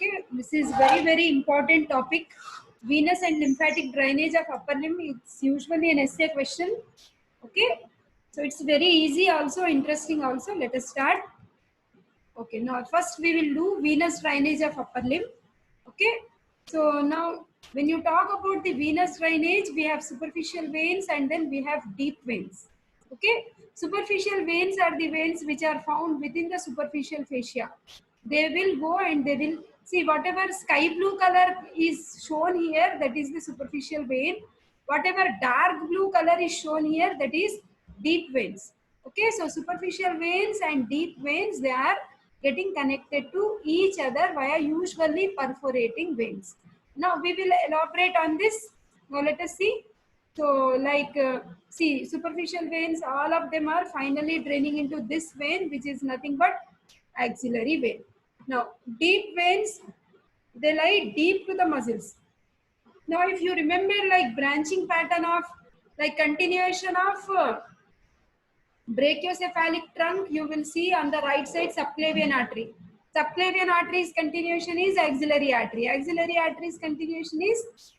Okay, this is very important topic. Venous and lymphatic drainage of upper limb. It's usually an essay question. Okay, so it's very easy, also interesting. Also, let us start. Okay, now first we will do venous drainage of upper limb. Okay, so now when you talk about the venous drainage, we have superficial veins and then we have deep veins. Okay, superficial veins are the veins which are found within the superficial fascia. They will go and they will see whatever sky blue color is shown here, that is the superficial vein. Whatever dark blue color is shown here, that is deep veins. Okay, so superficial veins and deep veins, they are getting connected to each other via usually perforating veins. Now we will elaborate on this. Now let us see. So see, superficial veins, all of them are finally draining into this vein, which is nothing but axillary vein. Now deep veins, they lie deep to the muscles. Now if you remember like branching pattern of like continuation of brachiocephalic trunk, you will see on the right side subclavian artery. Subclavian artery's continuation is axillary artery. Axillary artery's continuation is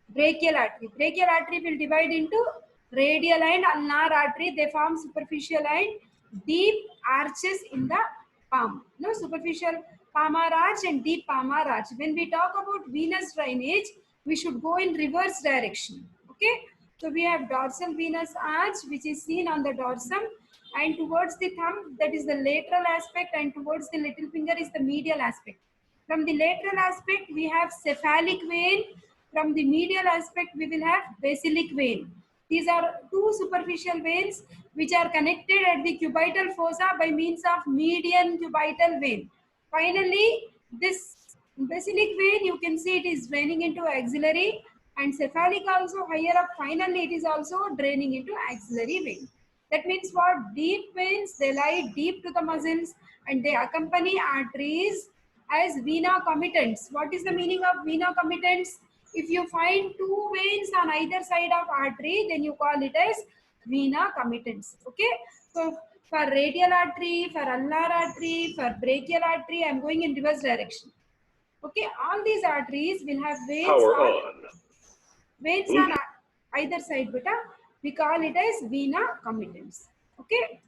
brachial artery. Brachial artery will divide into radial and ulnar artery. They form superficial and deep arches in the palm. No, superficial palmar arch and deep palmar arch. When we talk about venous drainage, we should go in reverse direction. Okay. So we have dorsal venous arch, which is seen on the dorsum, and towards the thumb, that is the lateral aspect, and towards the little finger is the medial aspect. From the lateral aspect, we have cephalic vein. From the medial aspect, we will have basilic vein. These are two superficial veins which are connected at the cubital fossa by means of median cubital vein. Finally, this basilic vein, you can see it is draining into axillary, and cephalic also higher up. Finally, it is also draining into axillary vein. That means what? Deep veins, they lie deep to the muscles and they accompany arteries as vena commitants. What is the meaning of vena commitants? If you find two veins on either side of artery, then you call it as vena commitants. Okay. So for radial artery, for ulnar artery, for brachial artery, I am going in reverse direction. Okay. All these arteries will have veins on either side, beta. We call it as vena commitants. Okay.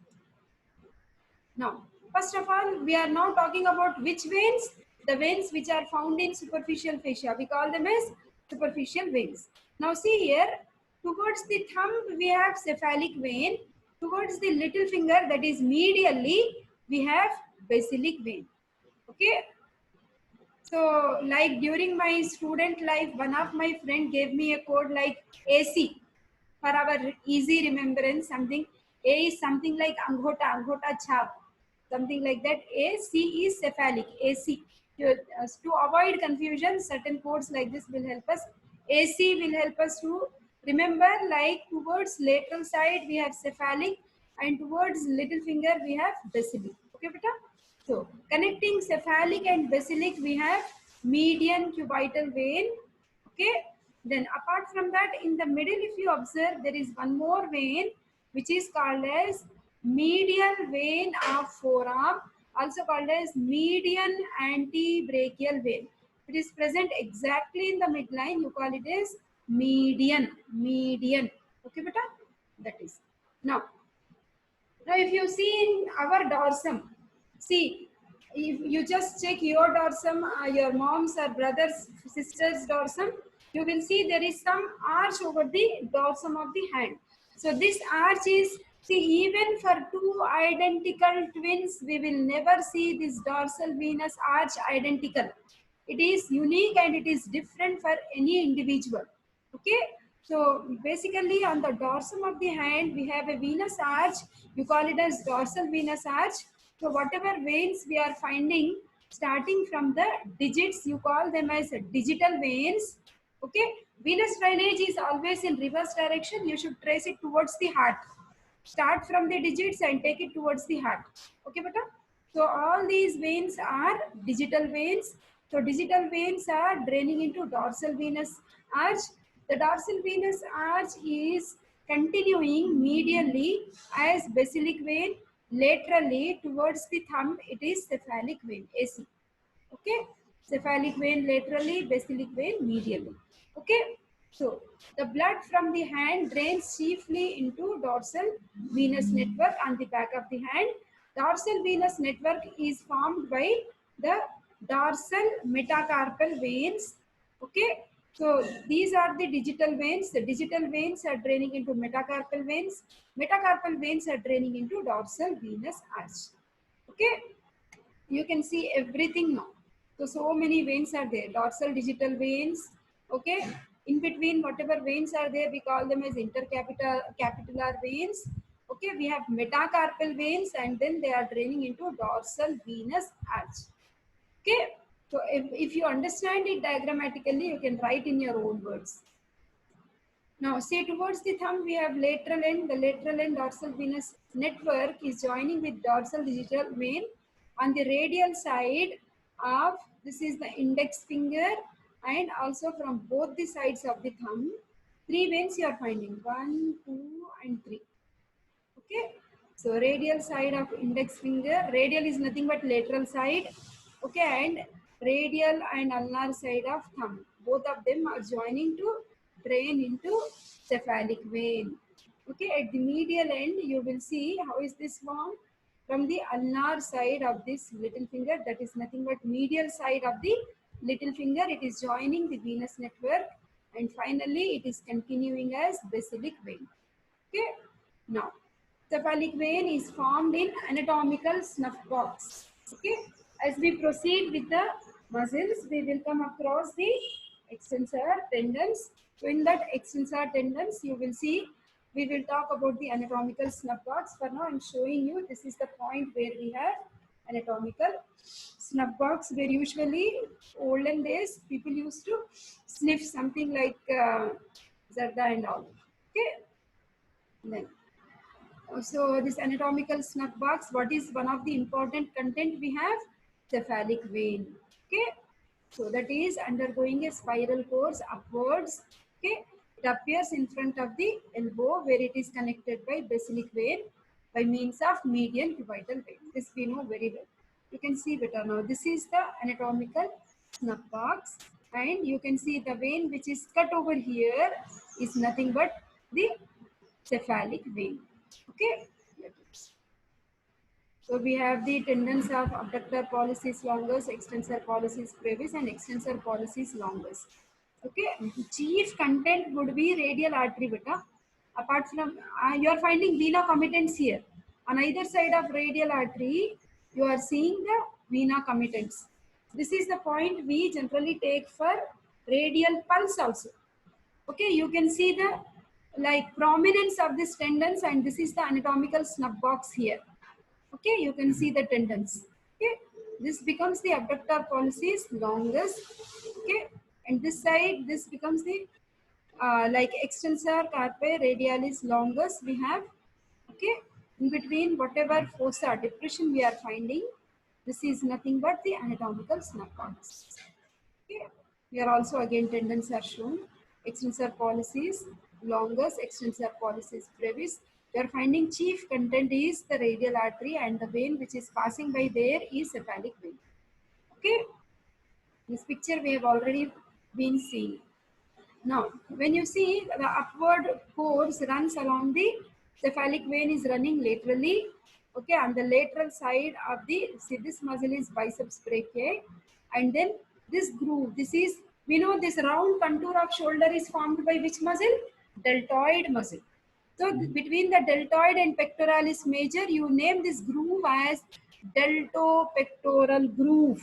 Now, first of all, we are now talking about which veins? The veins which are found in superficial fascia. We call them as superficial veins. Now see here, towards the thumb we have cephalic vein. Towards the little finger, that is medially, we have basilic vein. Okay. So like during my student life, one of my friend gave me a code like AC for our easy remembrance. Something A is something like anghota chap, something like that. A, C is cephalic, AC. To avoid confusion, certain codes like this will help us. AC will help us to remember, like towards lateral side we have cephalic and towards little finger we have basilic. Okay, beta? So connecting cephalic and basilic, we have median cubital vein. Okay. Then apart from that, in the middle, if you observe, there is one more vein which is called as medial vein of forearm, also called as median antebrachial vein. It is present exactly in the midline. You call it as median. Okay, beta? That is. Now if you see in our dorsum, see, if you just check your dorsum, your mom's or brother's, sister's dorsum, you will see there is some arch over the dorsum of the hand. So this arch is, see, even for two identical twins, we will never see this dorsal venous arch identical. It is unique and it is different for any individual. Okay. So basically on the dorsum of the hand, we have a venous arch. You call it as dorsal venous arch. So whatever veins we are finding starting from the digits, you call them as digital veins. Okay. Venous drainage is always in reverse direction. You should trace it towards the heart. Start from the digits and take it towards the heart. Okay, beta? So all these veins are digital veins. So digital veins are draining into dorsal venous arch. The dorsal venous arch is continuing medially as basilic vein. Laterally towards the thumb, it is cephalic vein, AC. Okay. cephalic vein laterally, basilic vein medially. Okay, so the blood from the hand drains chiefly into dorsal venous network on the back of the hand. Dorsal venous network is formed by the dorsal metacarpal veins. Okay, so these are the digital veins. The digital veins are draining into metacarpal veins. Metacarpal veins are draining into dorsal venous arch. Okay, you can see everything now. So many veins are there. Dorsal digital veins. Okay, in between whatever veins are there, we call them as intercapitular veins. Okay, we have metacarpal veins, and then they are draining into dorsal venous arch. Okay, so if you understand it diagrammatically, you can write in your own words. Now, see towards the thumb, we have lateral end. The lateral end dorsal venous network is joining with dorsal digital vein on the radial side of, this is the index finger, and also from both the sides of the thumb. 3 veins you are finding, 1, 2, and 3. Okay, so radial side of index finger, radial is nothing but lateral side. Okay, and radial and ulnar side of thumb, both of them are joining to drain into cephalic vein. Okay, at the medial end you will see how is this formed. From the ulnar side of this little finger, that is nothing but medial side of the little finger, it is joining the venous network, and finally it is continuing as basilic vein. Okay, now cephalic vein is formed in anatomical snuff box. Okay, as we proceed with the muscles, we will come across the extensor tendons. So in that extensor tendons, you will see we will talk about the anatomical snuff box. For now, I'm showing you this is the point where we have anatomical snuff box, where usually olden days people used to sniff something like zarda and all. Okay, then so this anatomical snuff box, what is one of the important content we have? Cephalic vein. Okay, so that is undergoing a spiral course upwards. Okay, it appears in front of the elbow where it is connected by basilic vein by means of median cubital vein. This we know very well. You can see better now. This is the anatomical snuff box, and you can see the vein which is cut over here is nothing but the cephalic vein. Okay. So we have the tendons of abductor pollicis longus, extensor pollicis brevis, and extensor pollicis longus. Okay. Chief content would be radial artery beta. Apart from you are finding vena commitants here. On either side of radial artery, you are seeing the vena commitants. This is the point we generally take for radial pulse also. Okay, you can see the like prominence of these tendons, and this is the anatomical snuff box here. Okay, you can see the tendons. Okay, this becomes the abductor pollicis longus. Okay, and this side this becomes the like extensor carpi radialis longus we have. Okay, in between whatever fossa depression we are finding, this is nothing but the anatomical snuff box. Okay. Here also again tendons are shown. Extensor pollicis longus, extensor pollicis brevis. We are finding chief content is the radial artery, and the vein which is passing by there is cephalic vein. Okay. This picture we have already been seeing. Now, when you see the upward course runs along the cephalic vein is running laterally. Okay, on the lateral side of the, see this muscle is biceps brachii, and then this groove, this is, we know this round contour of shoulder is formed by which muscle? Deltoid muscle. So between the deltoid and pectoralis major, you name this groove as deltopectoral groove.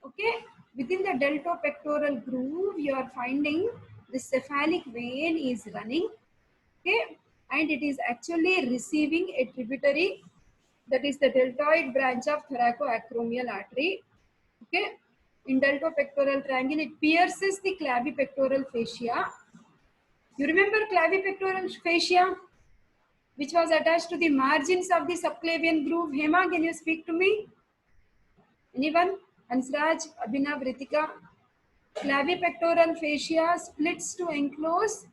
Okay, within the deltopectoral groove, you are finding the cephalic vein is running. Okay, and it is actually receiving a tributary, that is the deltoid branch of thoracoacromial artery. Okay, in deltopectoral triangle, it pierces the clavipectoral fascia. You remember clavipectoral fascia, which was attached to the margins of the subclavian groove. Hema, can you speak to me? Anyone? Hansraj, Abhinav, Ritika. Clavipectoral fascia splits to enclose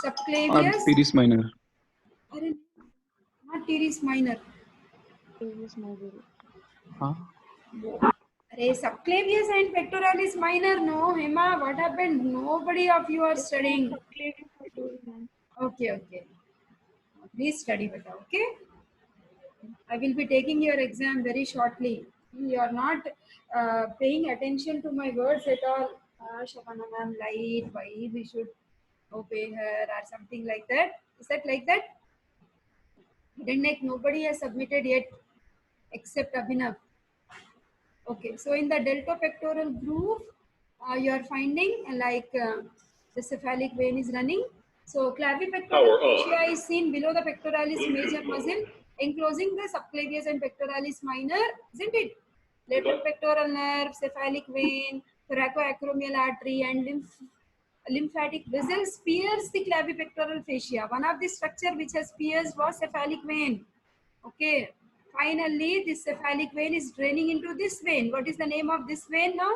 subclavius. Teres minor. Not teres minor. Huh? Array, subclavius and pectoralis minor. No, Hema, what happened? Nobody of you are Yes, ma'am. studying. Subclavian I told, ma'am. Okay, okay. Please study better, okay? I will be taking your exam very shortly. You are not paying attention to my words at all. Shabana ma'am lied, why we should obey her or something like that. Is that like that? Then like nobody has submitted yet except Abhinav. Okay, so in the deltopectoral groove, you are finding the cephalic vein is running. So clavipectoral fascia is seen below the pectoralis major muscle, enclosing the subclavius and pectoralis minor, isn't it? Lateral pectoral nerve, cephalic vein, thoracoacromial artery, and lymphatic vessels pierce the clavipectoral fascia. One of the structure which has pierced was cephalic vein. Okay. Finally, this cephalic vein is draining into this vein. What is the name of this vein now?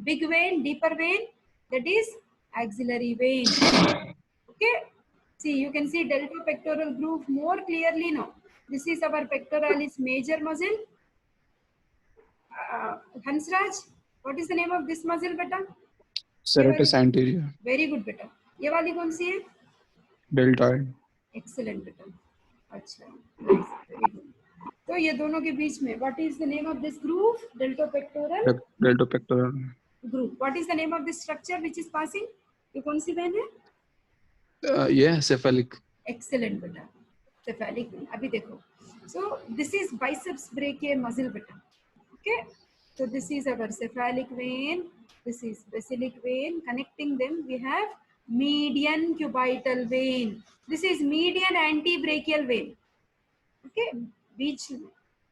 Big vein, deeper vein. That is axillary vein. Okay. See, you can see deltopectoral groove more clearly now. This is our pectoralis major muscle. Hansraj, what is the name of this muscle, beta? ये वाली Serratus anterior, very good बेटा. ये वाली कौन सी है? deltoid, Excellent बेटा. अच्छा, nice, very good. तो ये दोनों के बीच में what is the name of this groove? Deltopectoral deltopectoral, groove. What is the name of this structure which is passing? ये कौन सी vein है? yeah, cephalic, Excellent बेटा. Cephalic vein. अभी देखो. So this is biceps brachiae muscle बेटा. Okay. So this is our cephalic vein. This is basilic vein. Connecting them, we have median cubital vein. This is median antebrachial vein. Okay, beach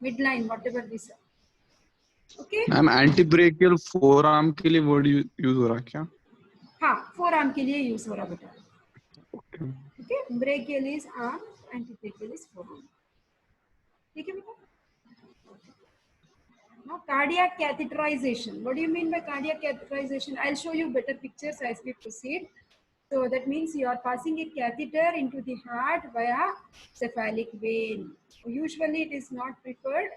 midline, whatever we say. Okay. Ma'am antebrachial forearm के लिए word use हो रहा है क्या? हाँ, forearm के लिए use हो रहा बेटा. Okay. Okay, brachial is arm, antebrachial is forearm. ठीक है बेटा. Now cardiac catheterization. What do you mean by cardiac catheterization? I'll show you better pictures as we proceed. So that means you are passing a catheter into the heart via cephalic vein. Usually it is not preferred,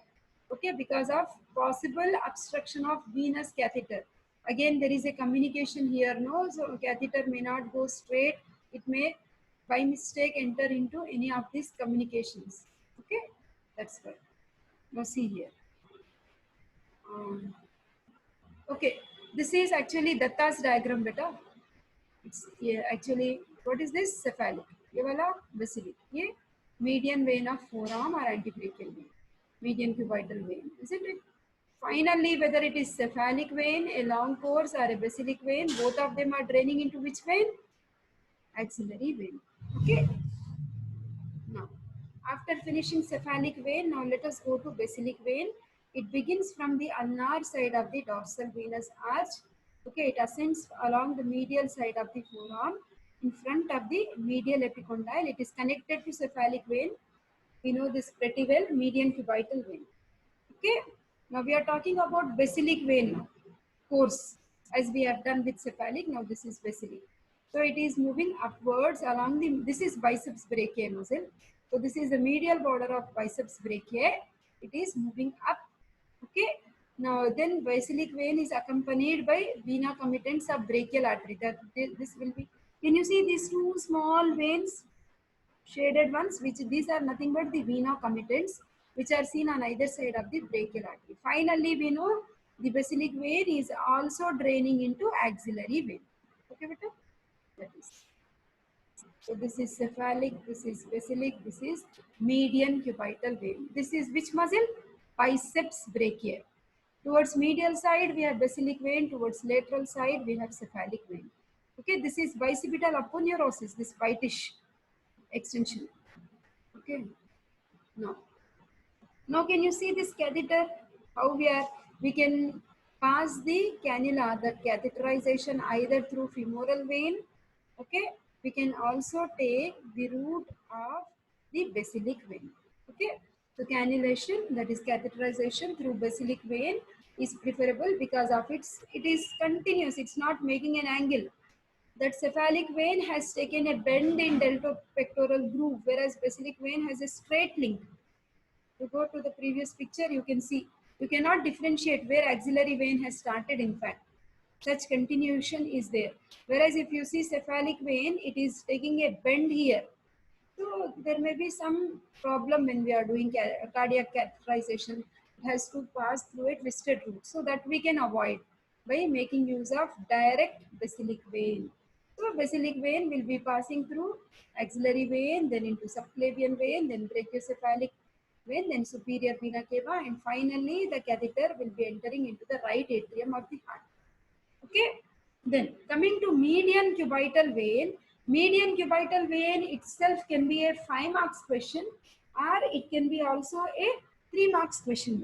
okay, because of possible obstruction of venous catheter. Again, there is a communication here, no? So catheter may not go straight. It may by mistake enter into any of these communications. Okay, that's right. Now see here. Okay, this is actually Datta's diagram, beta. It's actually, what is this? Cephalic. ये वाला basilic. ये median vein of forearm or antebrachial vein. Median cubital vein, isn't it? Finally, whether it is cephalic vein, a long course, or a basilic vein, both of them are draining into which vein? Axillary vein. Okay. Now, after finishing cephalic vein, now let us go to basilic vein. It begins from the ulnar side of the dorsal venous arch. Okay, it ascends along the medial side of the forearm in front of the medial epicondyle. It is connected to cephalic vein. We know this pretty well, median cubital vein. Okay, now we are talking about basilic vein now. Course, as we have done with cephalic, now this is basilic. So it is moving upwards along the, this is biceps brachiae muscle. So this is the medial border of biceps brachiae. It is moving up. Okay. Now then basilic vein is accompanied by vena committant subbrachial artery. That this will be. Can you see these two small veins, shaded ones, which these are nothing but the vena committents, which are seen on either side of the brachial artery. Finally, we know the basilic vein is also draining into axillary vein. Okay, beta? That is. So this is cephalic, this is basilic, this is median cubital vein. This is which muscle? Biceps brachiae. Towards medial side, we have basilic vein. Towards lateral side, we have cephalic vein. Okay, this is bicipital aponeurosis, this whitish extension. Okay, now can you see this catheter? How we can pass the cannula, the catheterization either through femoral vein. Okay, we can also take the route of the basilic vein. Okay, so cannulation, that is catheterization through basilic vein, is preferable because of it is continuous. It's not making an angle. That cephalic vein has taken a bend in deltopectoral groove, whereas basilic vein has a straight link. You go to the previous picture, you can see You cannot differentiate where axillary vein has started, in fact. Such continuation is there. Whereas if you see cephalic vein, it is taking a bend here. So there may be some problem when we are doing cardiac catheterization. It has to pass through a twisted route. So that we can avoid by making use of direct basilic vein. So basilic vein will be passing through axillary vein, then into subclavian vein, then brachiocephalic vein, then superior vena cava, and finally the catheter will be entering into the right atrium of the heart. Okay. Then coming to median cubital vein itself can be a 5 marks question, or it can be also a 3 marks question.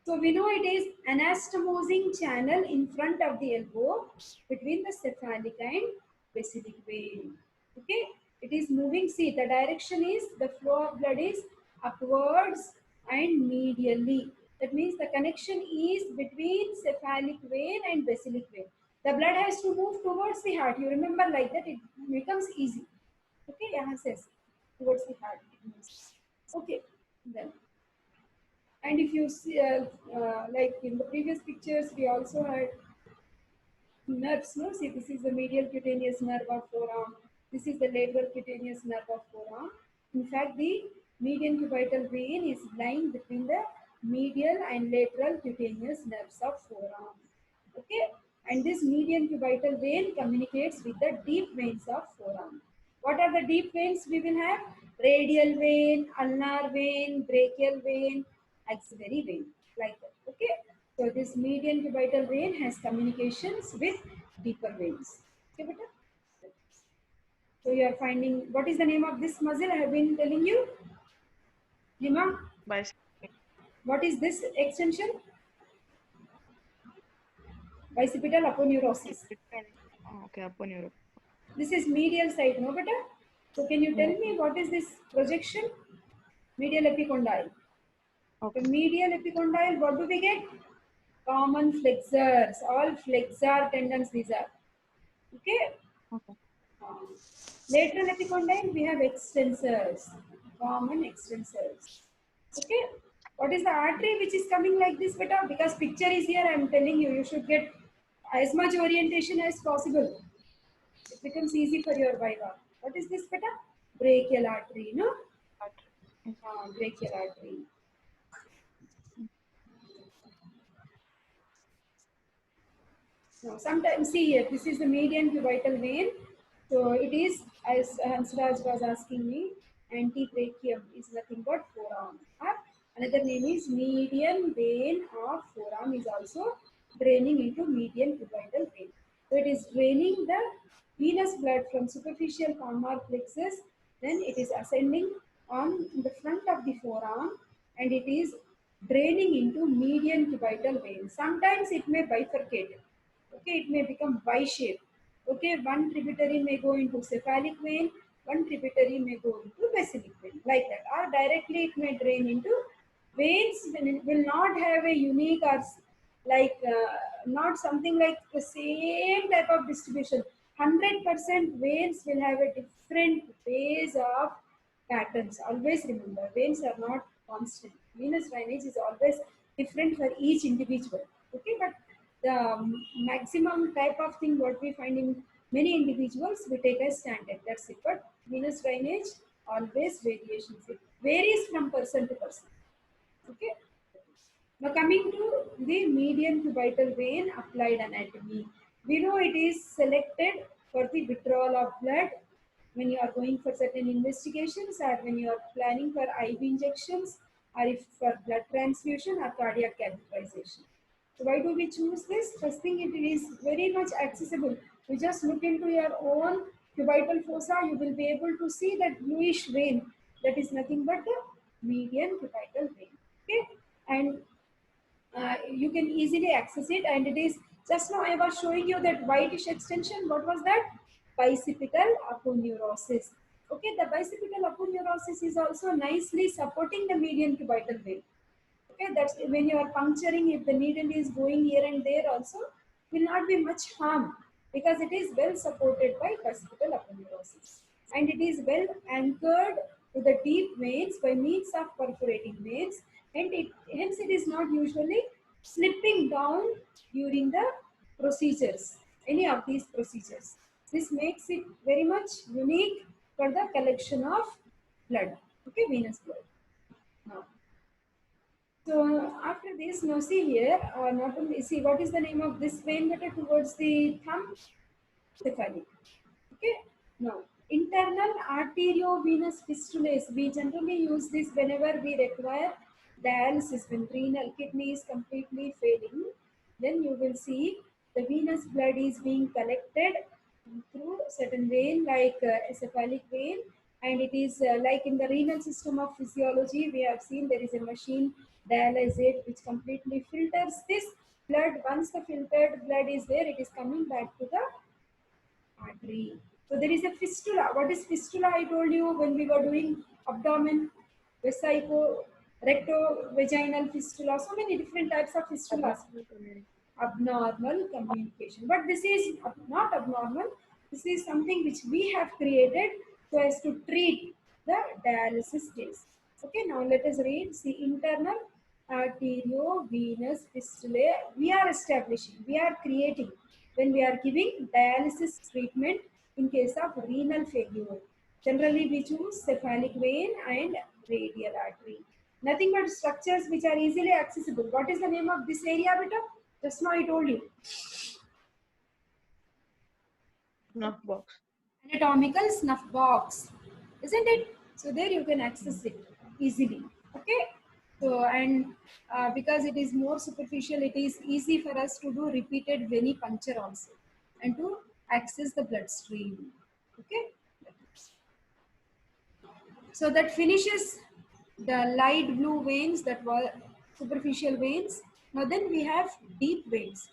So we know it is anastomosing channel in front of the elbow between the cephalic and basilic vein. Okay, it is moving. See, the direction is the flow of blood is upwards and medially. That means the connection is between cephalic vein and basilic vein. The blood has to move towards the heart. You remember like that, it becomes easy. Okay, यहाँ से towards the heart. It moves. Okay, then. And if you see, like in the previous pictures, we also had nerves. No, see, this is the medial cutaneous nerve of forearm. This is the lateral cutaneous nerve of forearm. In fact, the median cubital vein is lying between the medial and lateral cutaneous nerves of forearm. Okay, and this median cubital vein communicates with the deep veins of forearm. What are the deep veins we will have? Radial vein, ulnar vein, brachial vein, axillary vein, like that. Okay, so this median cubital vein has communications with deeper veins. Okay, beta? So you are finding, what is the name of this muscle I have been telling you? Hima, Bicep. what is this extension? Bicipital aponeurosis. Okay, upon Europe. This is medial side, no beta? So can you tell me what is this projection? Medial epicondyle. Okay. The medial epicondyle, what do we get? Common flexors, all flexor tendons these are. Okay. Okay. Lateral epicondyle, we have extensors, common extensors. Okay. What is the artery which is coming like this, beta? Because picture is here, I am telling you, you should get as much orientation as possible. It becomes easy for your viva. What is this, beta? Brachial artery, no? Yes. Brachial artery. Now, sometimes see here, this is the median cubital vein. So it is, as Hansraj was asking me, antebrachium is nothing but forearm. Another name is median vein of forearm is also draining into median cubital vein. So it is draining the venous blood from superficial palmar plexus, then it is ascending on the front of the forearm, and it is draining into median cubital vein. Sometimes it may bifurcate. Okay, it may become Y-shaped. Okay, one tributary may go into cephalic vein, one tributary may go into basilic vein, like that. Or directly it may drain into veins, and it will not have a unique or like not something like the same type of distribution. 100% veins will have a different ways of patterns. Always remember, veins are not constant. Venous drainage is always different for each individual. Okay, but the maximum type of thing what we find in many individuals we take as standard. That's it. But venous drainage always variations. It varies from person to person. Okay. Now coming to the median cubital vein applied anatomy. We know it is selected for the withdrawal of blood when you are going for certain investigations, or when you are planning for IV injections, or if for blood transfusion or cardiac catheterization. So why do we choose this? First thing, it is very much accessible. You just look into your own cubital fossa, you will be able to see that bluish vein. That is nothing but the median cubital vein. Okay, and you can easily access it, and it is just now I was showing you that whitish extension. What was that? Bicipital aponeurosis. Okay, the bicipital aponeurosis is also nicely supporting the median cubital vein. Okay, that's when you are puncturing, if the needle is going here and there also, will not be much harm, because it is well supported by bicipital aponeurosis, and it is well anchored to the deep veins by means of perforating veins, and hence it is not usually slipping down during the procedures, any of these procedures. This makes it very much unique for the collection of blood, okay, venous blood. Now, so after this, now see here, not only see what is the name of this vein better towards the thumb, cephalic. Okay. Now, internal arteriovenous fistulae. We generally use this whenever we require dialysis when renal kidney is completely failing. Then you will see the venous blood is being collected through certain vein like a cephalic vein, and it is like in the renal system of physiology. We have seen there is a machine dialysate which completely filters this blood. Once the filtered blood is there, it is coming back to the artery. So there is a fistula. What is fistula? I told you when we were doing abdomen, vesico, recto, vaginal fistula. So many different types of fistulas. Abnormal communication. But this is not abnormal. This is something which we have created so as to treat the dialysis case. Okay, now let us read. See, internal arteriovenous fistulae. We are establishing, we are creating when we are giving dialysis treatment in case of renal failure. Generally, we choose cephalic vein and radial artery. Nothing but structures which are easily accessible. What is the name of this area, beta? Just now I told you. Snuff box. Anatomical snuff box, isn't it? So there you can access it easily. Okay. So and because it is more superficial, it is easy for us to do repeated venipuncture also and to access the bloodstream. Okay. So that finishes the light blue veins that were superficial veins. Now then we have deep veins.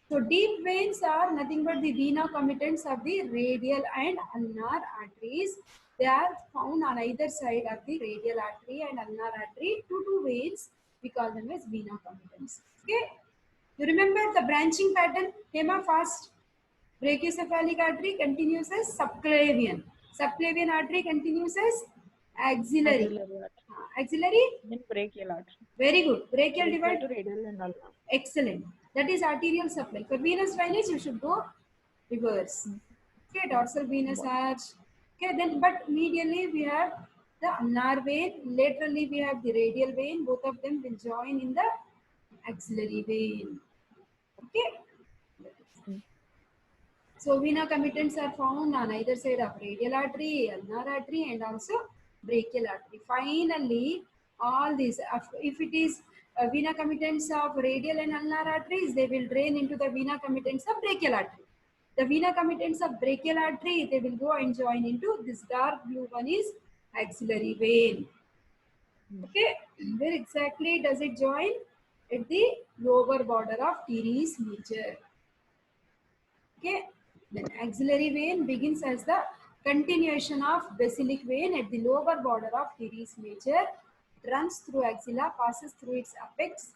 So deep veins are nothing but the vena commitants of the radial and ulnar arteries. They are found on either side of the radial artery and ulnar artery. Two veins, we call them as vena commitants. Okay. You remember the branching pattern? Hema fast. Brachiocephalic artery continues as subclavian. Subclavian artery continues as axillary. Axillary? Then brachial artery. Very good. Brachial Brachial divide. to radial and ulnar. Excellent. That is arterial supply. For venous drainage, you should go reverse. Okay, dorsal venous arch. Okay, then but medially we have the ulnar vein. Laterally we have the radial vein. Both of them will join in the axillary vein. Okay. So vena committents are found on either side of radial artery, ulnar artery, and also brachial artery. Finally, all these, if it is vena committents of radial and ulnar arteries, they will drain into the vena committents of brachial artery. The vena committents of brachial artery, they will go and join into this dark blue one is axillary vein. Okay, where exactly does it join? At the lower border of teres major. Okay, then axillary vein begins as the continuation of basilic vein at the lower border of teres major, runs through axilla, passes through its apex.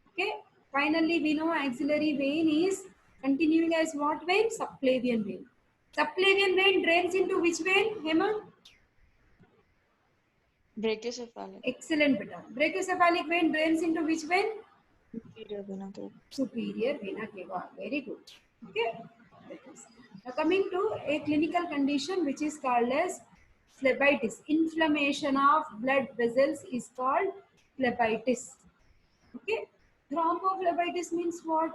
Okay, finally we know axillary vein is continuing as what vein? Subclavian vein. Subclavian vein drains into which vein, Hema? Brachiocephalic. Excellent, beta. Brachiocephalic vein drains into which vein? Superior vena cava. Superior vena cava. Very good. Okay. Now coming to a clinical condition which is called as phlebitis. Inflammation of blood vessels is called phlebitis. Okay. Thrombophlebitis means what?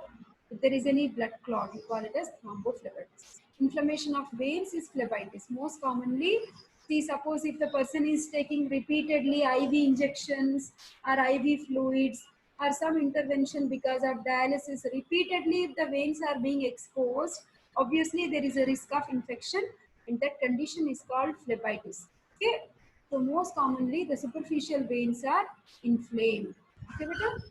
If there is any blood clot, you call it as thrombophlebitis. Inflammation of veins is phlebitis. Most commonly, see, suppose if the person is taking repeatedly IV injections or IV fluids or some intervention because of dialysis, repeatedly if the veins are being exposed, obviously there is a risk of infection, and that condition is called phlebitis. Okay. So most commonly the superficial veins are inflamed. Okay, beta?